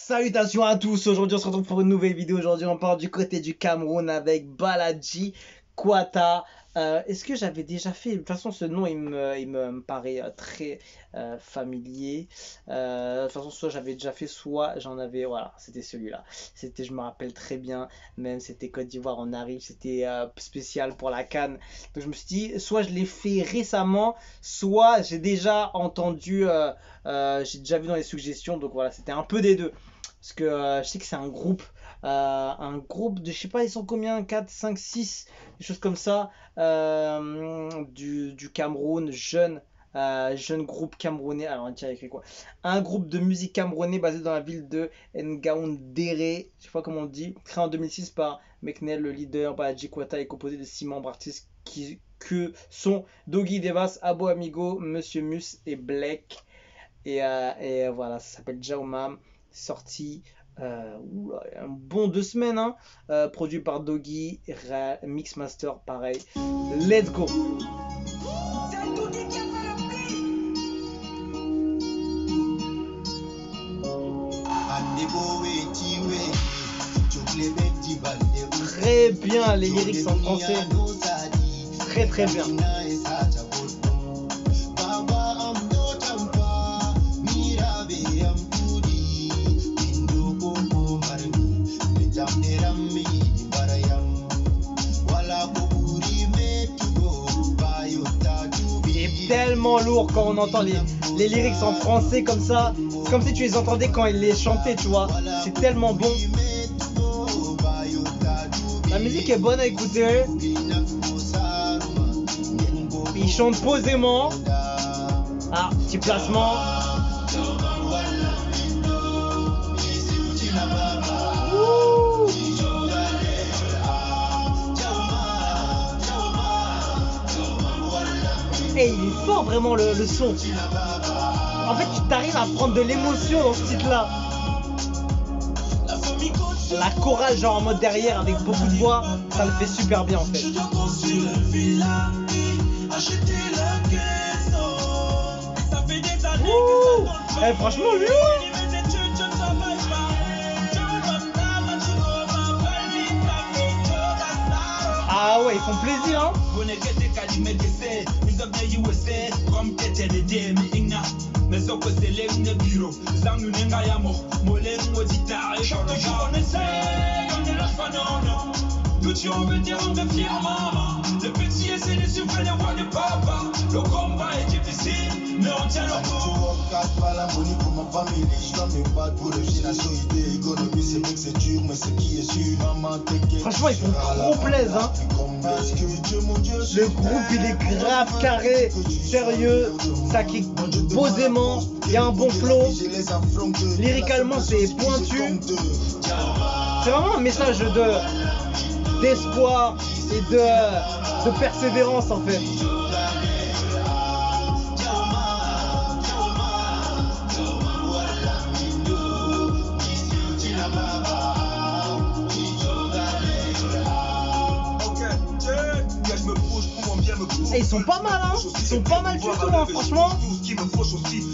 Salutations à tous, aujourd'hui on se retrouve pour une nouvelle vidéo. Aujourd'hui on part du côté du Cameroun avec Baladji Quatta. Est-ce que j'avais déjà fait? De toute façon ce nom il me paraît très familier. De toute façon soit j'avais déjà fait, soit j'en avais, voilà, c'était celui-là. C'était, je me rappelle très bien, même c'était Côte d'Ivoire, on arrive, c'était spécial pour la CAN. Donc je me suis dit, soit je l'ai fait récemment, soit j'ai déjà entendu, j'ai déjà vu dans les suggestions. Donc voilà, c'était un peu des deux. Parce que je sais que c'est un groupe de, je sais pas, ils sont combien, 4 5 6 des choses comme ça, du Cameroun, jeune groupe camerounais. Alors, on tient écrit quoi? Un groupe de musique camerounais basé dans la ville de Ngaoundéré, je sais pas comment on dit, créé en 2006 par Meknel, le leader. Baladji Quatta est composé de 6 membres artistes que sont Doggy Devas, Abo Amigo, Monsieur Mus et Blake. Et voilà, ça s'appelle Jaumam. Sorti un bon 2 semaines, hein. Produit par Doggy, Mixmaster pareil. Let's go. Très bien, les lyrics en français. Très très bien. Tellement lourd quand on entend les lyrics en français comme ça. C'est comme si tu les entendais quand ils les chantaient, tu vois. C'est tellement bon. La musique est bonne à écouter. Il chante posément. Ah, petit placement. Ouh. Et il est fort vraiment le son. En fait, tu t'arrives à prendre de l'émotion dans ce titre-là. La chorale genre en mode derrière avec beaucoup de voix, ça le fait super bien en fait. Ouh. Eh, franchement lourd. Ah ouais, ils font plaisir, hein. Le petit essaie de suivre les voies de papa. Le combat est difficile, mais on tient le coup. Franchement, ils font trop plaisir, hein. Le groupe, il est grave carré, sérieux, ça kick posément, il y a un bon flow. Lyricalement, c'est pointu. C'est vraiment un message d'espoir et de persévérance en fait. Et ils sont pas mal, hein. Ils sont pas mal du tout, hein, franchement.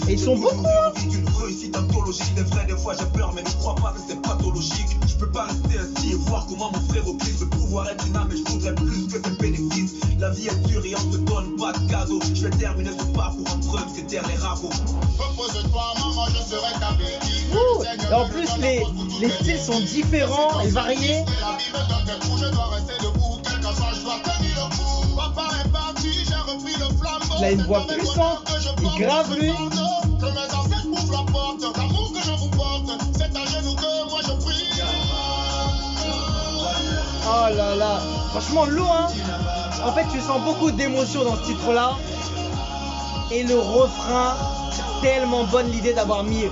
Et ils sont beaucoup, hein. Des fois j'ai peur mais ne crois pas que c'est pathologique. Je peux pas rester assis et voir comment mon frère oublie de pouvoir être une âme, mais je voudrais plus que des bénéfices. La vie est dure et on te donne pas de cadeau. Je vais terminer ce parcours en preuve, c'est terre les ragots. Repose-toi maman, je serai ta bénéfice. Et en plus les styles sont différents et variés. Il a une voix puissante, il grave lui. Oh là là, franchement lourd, hein. En fait tu sens beaucoup d'émotion dans ce titre là. Et le refrain, tellement bonne l'idée d'avoir mis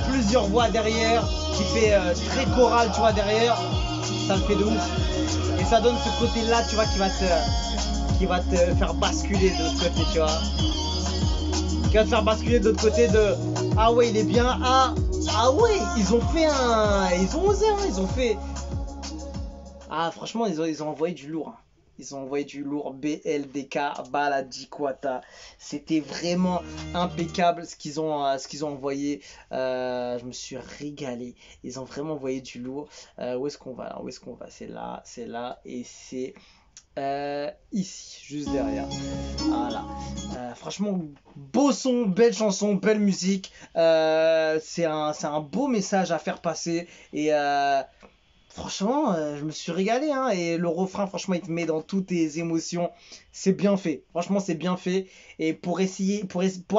plusieurs voix derrière, qui fait très choral, tu vois, derrière. Ça me fait de ouf. Et ça donne ce côté là, tu vois, qui va te faire basculer de l'autre côté, tu vois. Qui va te faire basculer de l'autre côté de ah ouais, il est bien, ah ouais, ils ont osé, hein, ils ont fait. Ah franchement, ils ont envoyé du lourd. Ils ont envoyé du lourd. BLDK, Baladji Quatta. C'était vraiment impeccable ce qu'ils ont envoyé. Je me suis régalé. Ils ont vraiment envoyé du lourd. Où est-ce qu'on va là? Où est-ce qu'on va? C'est là et c'est ici, juste derrière. Voilà. Franchement, beau son, belle chanson, belle musique. C'est un beau message à faire passer. Et franchement, je me suis régalé, hein, et le refrain, franchement, il te met dans toutes tes émotions. C'est bien fait. Franchement, c'est bien fait. Et pour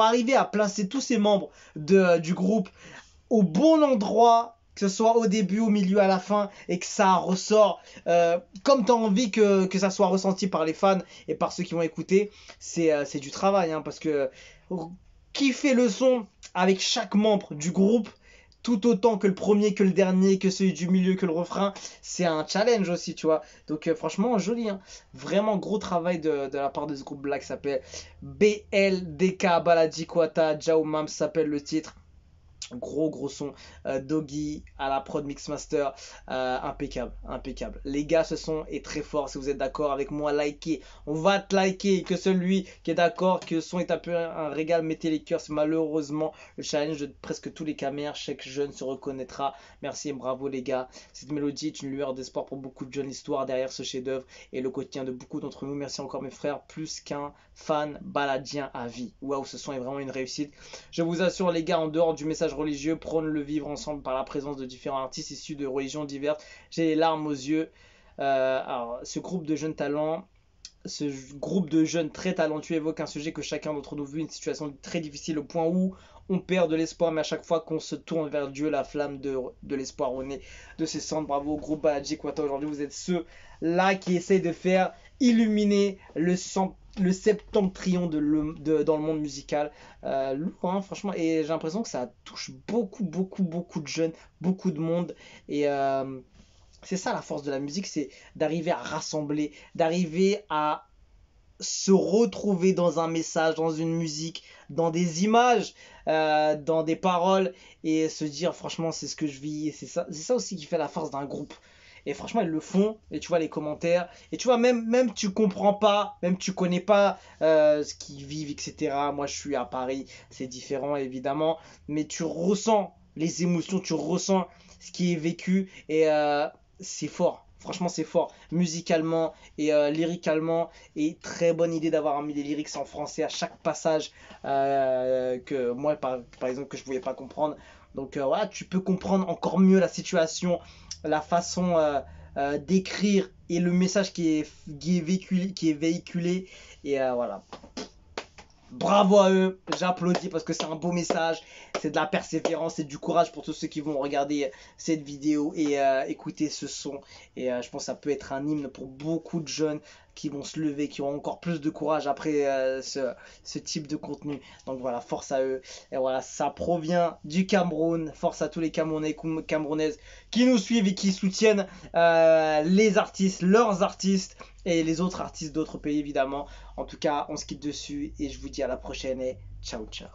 arriver à placer tous ces membres du groupe au bon endroit, que ce soit au début, au milieu, à la fin, et que ça ressort comme tu as envie que ça soit ressenti par les fans et par ceux qui vont écouter, c'est du travail, hein, parce que kiffer le son avec chaque membre du groupe, tout autant que le premier, que le dernier, que celui du milieu, que le refrain, c'est un challenge aussi, tu vois. Donc franchement, joli, hein. Vraiment gros travail de la part de ce groupe Black, s'appelle BLDK, Baladji Quatta, Jao Mam s'appelle le titre. Gros son, Doggy à la prod mixmaster, impeccable. Les gars, ce son est très fort. Si vous êtes d'accord avec moi, likez. On va te liker. Que celui qui est d'accord que le son est un peu un régal, mettez les cœurs. C'est malheureusement le challenge de presque tous les camères. Chaque jeune se reconnaîtra. Merci et bravo les gars. Cette mélodie est une lueur d'espoir pour beaucoup de jeunes. L'histoire derrière ce chef-d'œuvre et le quotidien de beaucoup d'entre nous. Merci encore mes frères, plus qu'un fan baladien à vie. Waouh, ce son est vraiment une réussite. Je vous assure les gars, en dehors du message religieux, prône le vivre ensemble par la présence de différents artistes issus de religions diverses. J'ai les larmes aux yeux. Alors, ce groupe de jeunes talents, ce groupe de jeunes très talentueux évoque un sujet que chacun d'entre nous vit, une situation très difficile au point où on perd de l'espoir, mais à chaque fois qu'on se tourne vers Dieu, la flamme de l'espoir renaît de ses cendres. Bravo au groupe Baladji Quatta. Aujourd'hui, vous êtes ceux-là qui essayent de faire illuminer le septentrion dans le monde musical. Lourd, hein, franchement. Et j'ai l'impression que ça touche beaucoup de jeunes, beaucoup de monde. Et c'est ça la force de la musique, c'est d'arriver à rassembler, d'arriver à se retrouver dans un message, dans une musique, dans des images, dans des paroles, et se dire franchement c'est ce que je vis. Et c'est ça aussi qui fait la force d'un groupe. Et franchement, ils le font. Et tu vois les commentaires. Et tu vois, même tu comprends pas, même tu connais pas ce qu'ils vivent, etc. Moi, je suis à Paris. C'est différent, évidemment. Mais tu ressens les émotions, tu ressens ce qui est vécu. Et c'est fort. Franchement, c'est fort. Musicalement et lyricalement. Et très bonne idée d'avoir mis des lyrics en français à chaque passage. Que moi, par exemple, que je pouvais pas comprendre. Donc, voilà, tu peux comprendre encore mieux la situation, la façon d'écrire et le message qui est véhiculé. Et voilà. Bravo à eux, j'applaudis parce que c'est un beau message, c'est de la persévérance, c'est du courage pour tous ceux qui vont regarder cette vidéo et écouter ce son. Et je pense que ça peut être un hymne pour beaucoup de jeunes qui vont se lever, qui auront encore plus de courage après ce type de contenu. Donc voilà, force à eux. Et voilà, ça provient du Cameroun. Force à tous les Camerounais, Camerounaises qui nous suivent et qui soutiennent les artistes, leurs artistes et les autres artistes d'autres pays évidemment. En tout cas, on se quitte dessus et je vous dis à la prochaine et ciao ciao.